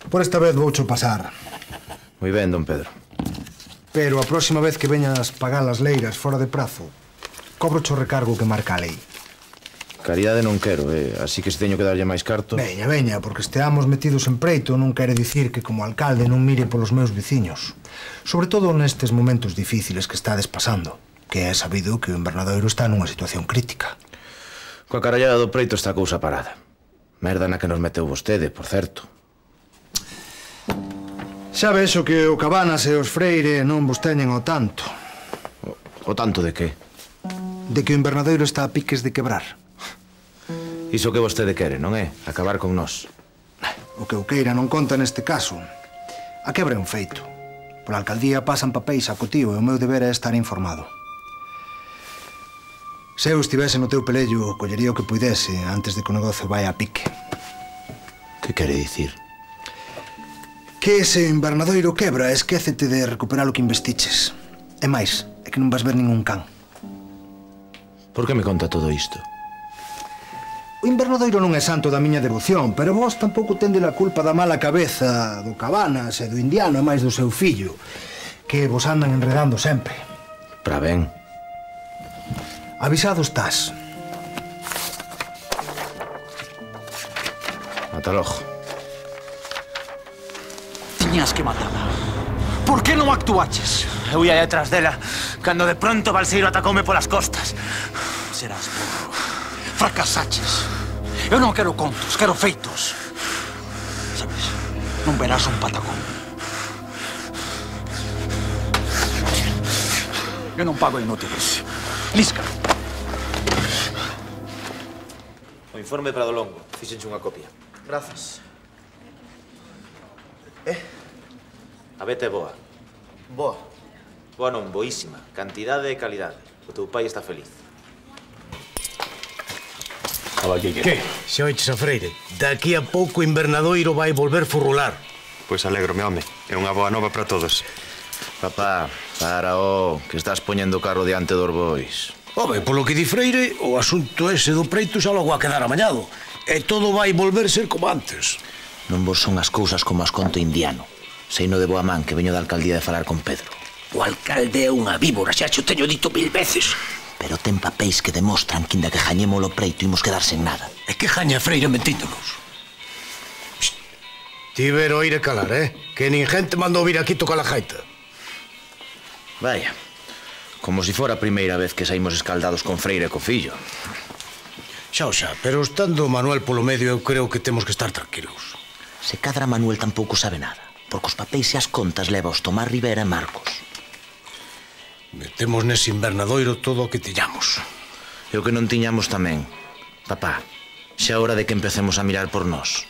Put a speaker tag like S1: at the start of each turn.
S1: Por esta vez voucho pasar.
S2: Moi ben, don Pedro.
S1: Pero a próxima vez que veñas pagar as leiras fora de prazo, cobrocho o recargo que marca a lei.
S2: Caridade non quero, así que se teño que darlle máis carto...
S1: Veña, porque esteamos metidos en preito non quere dicir que como alcalde non mire polos meus veciños. Sobre todo nestes momentos difíciles que estades pasando, que é sabido que o Invernadoiro está nunha situación crítica.
S2: Coa carallada do preito está a cousa parada. Merda na que nos meteu vostede, por certo.
S1: Xa vexo que o Cabanas e os Freire non vos teñen o tanto.
S2: O tanto de que?
S1: De que o Invernadoiro está a piques de quebrar.
S2: Iso que vostede quere, non é? Acabar con nós.
S1: O que eu queira non conta neste caso. A quebra é un feito. Pola alcaldía pasan papéis a cotío e o meu deber é estar informado. Se eu estivese no teu pelello, collería o que puidese antes de que o negocio vai a pique.
S2: Que quere dicir?
S1: Que ese Invernadoiro quebra, esquécete de recuperar o que investiches. E máis, é que non vas ver ningún can.
S2: Por que me conta todo isto?
S1: O Invernadoiro non é santo da miña devoción, pero vos tampouco tende a culpa da mala cabeza do Cabanas e do Indiano e máis do seu fillo, que vos andan enredando sempre.
S2: Pra ben.
S1: Avisado estás.
S2: Ata logo.
S3: Tiñas que matala. Por que non actuaches?
S4: Eu ia detrás dela, cando de pronto Balseiro atacoume polas costas.
S3: Serás burro. Fracasaches. Eu non quero contos, quero feitos. Sabes, non verás un patacón. Eu non pago inútiles. Lisca.
S2: O informe para do Longo. Fíxenche unha copia.
S5: Grazas.
S2: A vete é boa.
S5: Boa.
S2: Boa non, boísima. Cantidade e calidade. O teu pai está feliz.
S6: Que? Xa oiches a Freire. Daqui a pouco o Invernadoiro vai volver furrular.
S7: Pois alégrome, home. É unha boa nova para todos.
S2: Papá, para, que estás poñendo o carro diante dos bois.
S6: Home, polo que di Freire, o asunto ese do preito xa logo a quedar amañado. E todo vai volver ser como antes.
S4: Non vos son as cousas como as conto Indiano. Seino de boa man que veño da alcaldía de falar con Pedro.
S6: O alcalde é unha víbora, xa te teño dito 1000 veces.
S4: Pero ten papéis que demostran que inda que jañemos o preito imos quedar sen nada.
S6: É que jaña Freire mentíndonos. Ti ver oír e calar, Que ninguén te mandou vir aquí tocar a gaita.
S2: Vaya, como si fora a primeira vez que saímos escaldados con Freire e co fillo.
S6: Xa, pero estando Manuel polo medio eu creo que temos que estar tranquilos.
S4: Se cadra Manuel tampouco sabe nada, porque os papéis e as contas leva os Tomás Rivera e Marcos.
S6: Metemos nese Invernadoiro todo o que tiñamos.
S2: E o que non tiñamos tamén. Papá, xa é hora de que empecemos a mirar por nós.